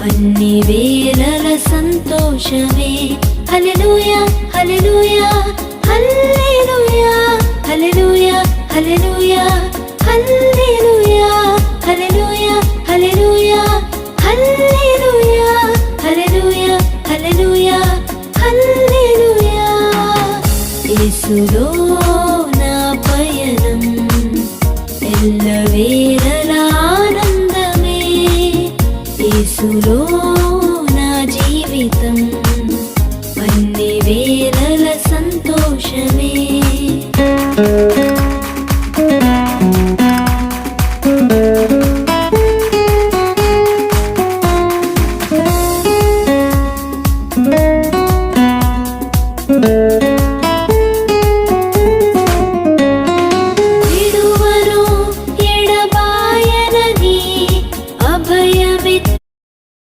అన్ని వేళల సంతోషమే. హల్లెలూయా హల్లెలూయా హల్లెలూయా హల్లెలూయా హల్లెలూయా హల్లెలూయా హల్లెలూయా హల్లెలూయా హల్లెలూయా హల్లెలూయా హల్లెలూయా హల్లెలూయా. యేసులో నా పయనం ఎల్లవేళలా ఆనందమే. యేసులో